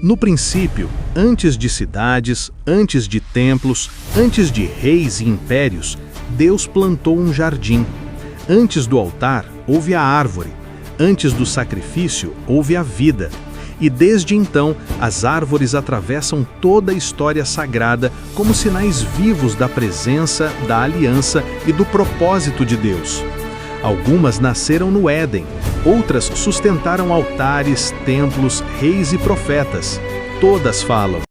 No princípio, antes de cidades, antes de templos, antes de reis e impérios, Deus plantou um jardim. Antes do altar, houve a árvore. Antes do sacrifício, houve a vida. E desde então, as árvores atravessam toda a história sagrada como sinais vivos da presença, da aliança e do propósito de Deus. Algumas nasceram no Éden, outras sustentaram altares, templos, reis e profetas. Todas falam.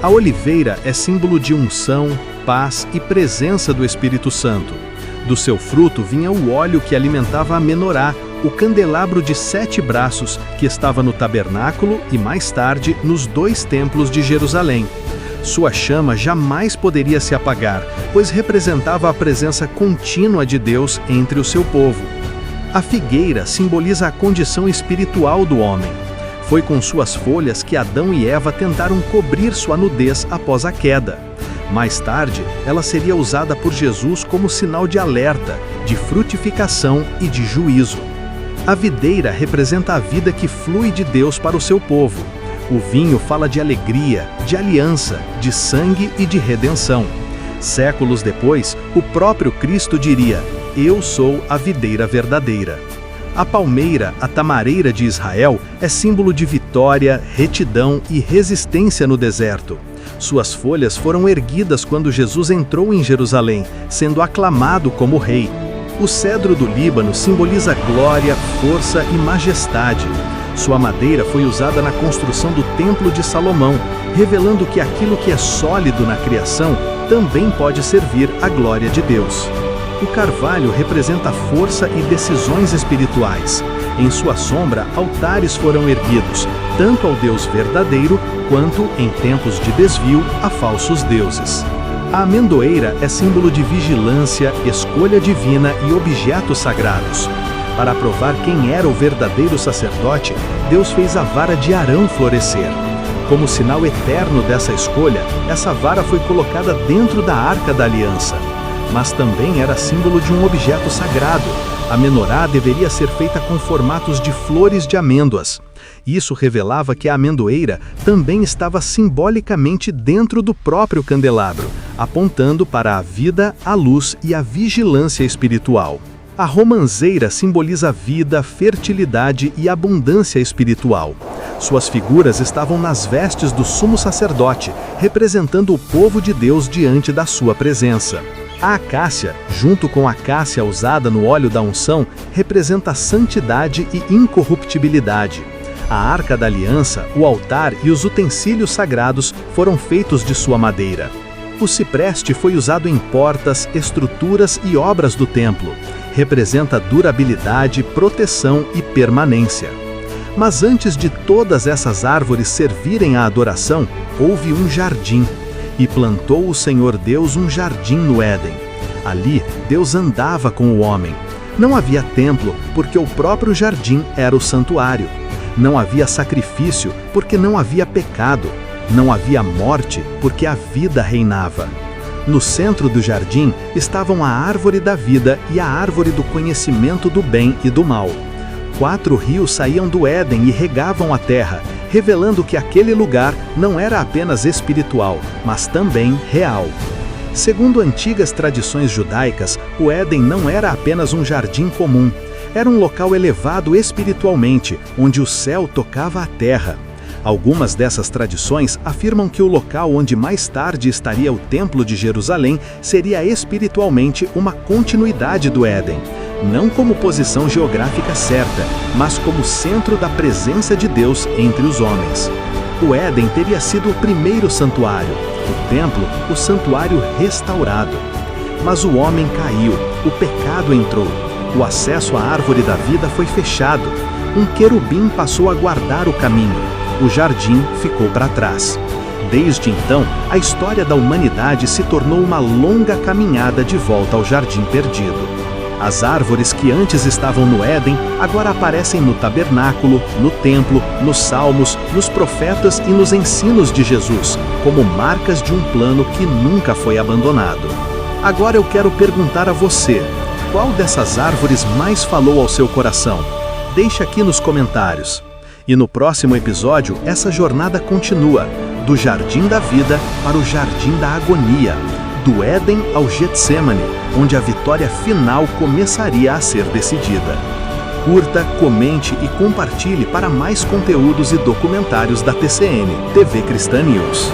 A oliveira é símbolo de unção, paz e presença do Espírito Santo. Do seu fruto vinha o óleo que alimentava a menorá, o candelabro de 7 braços que estava no tabernáculo e, mais tarde, nos 2 templos de Jerusalém. Sua chama jamais poderia se apagar, pois representava a presença contínua de Deus entre o seu povo. A figueira simboliza a condição espiritual do homem. Foi com suas folhas que Adão e Eva tentaram cobrir sua nudez após a queda. Mais tarde, ela seria usada por Jesus como sinal de alerta, de frutificação e de juízo. A videira representa a vida que flui de Deus para o seu povo. O vinho fala de alegria, de aliança, de sangue e de redenção. Séculos depois, o próprio Cristo diria: "Eu sou a videira verdadeira". A palmeira, a tamareira de Israel, é símbolo de vitória, retidão e resistência no deserto. Suas folhas foram erguidas quando Jesus entrou em Jerusalém, sendo aclamado como rei. O cedro do Líbano simboliza glória, força e majestade. Sua madeira foi usada na construção do Templo de Salomão, revelando que aquilo que é sólido na criação também pode servir à glória de Deus. O carvalho representa força e decisões espirituais. Em sua sombra, altares foram erguidos, tanto ao Deus verdadeiro, quanto, em tempos de desvio, a falsos deuses. A amendoeira é símbolo de vigilância, escolha divina e objetos sagrados. Para provar quem era o verdadeiro sacerdote, Deus fez a vara de Arão florescer. Como sinal eterno dessa escolha, essa vara foi colocada dentro da Arca da Aliança. Mas também era símbolo de um objeto sagrado. A menorá deveria ser feita com formatos de flores de amêndoas. Isso revelava que a amendoeira também estava simbolicamente dentro do próprio candelabro, apontando para a vida, a luz e a vigilância espiritual. A romanceira simboliza vida, fertilidade e abundância espiritual. Suas figuras estavam nas vestes do sumo sacerdote, representando o povo de Deus diante da sua presença. A acácia, junto com a cássia usada no óleo da unção, representa santidade e incorruptibilidade. A Arca da Aliança, o altar e os utensílios sagrados foram feitos de sua madeira. O cipreste foi usado em portas, estruturas e obras do templo. Representa durabilidade, proteção e permanência. Mas antes de todas essas árvores servirem à adoração, houve um jardim. E plantou o Senhor Deus um jardim no Éden. Ali, Deus andava com o homem. Não havia templo, porque o próprio jardim era o santuário. Não havia sacrifício, porque não havia pecado. Não havia morte, porque a vida reinava. No centro do jardim estavam a árvore da vida e a árvore do conhecimento do bem e do mal. 4 rios saíam do Éden e regavam a terra, revelando que aquele lugar não era apenas espiritual, mas também real. Segundo antigas tradições judaicas, o Éden não era apenas um jardim comum. Era um local elevado espiritualmente, onde o céu tocava a terra. Algumas dessas tradições afirmam que o local onde mais tarde estaria o Templo de Jerusalém seria espiritualmente uma continuidade do Éden. Não como posição geográfica certa, mas como centro da presença de Deus entre os homens. O Éden teria sido o primeiro santuário, o templo, o santuário restaurado. Mas o homem caiu, o pecado entrou, o acesso à árvore da vida foi fechado. um querubim passou a guardar o caminho. O jardim ficou para trás. Desde então, a história da humanidade se tornou uma longa caminhada de volta ao jardim perdido. As árvores que antes estavam no Éden agora aparecem no tabernáculo, no templo, nos salmos, nos profetas e nos ensinos de Jesus, como marcas de um plano que nunca foi abandonado. Agora eu quero perguntar a você, qual dessas árvores mais falou ao seu coração? Deixe aqui nos comentários. E no próximo episódio, essa jornada continua, do Jardim da Vida para o Jardim da Agonia, do Éden ao Getsêmani, onde a vitória final começaria a ser decidida. Curta, comente e compartilhe para mais conteúdos e documentários da TCN, TV Cristã News.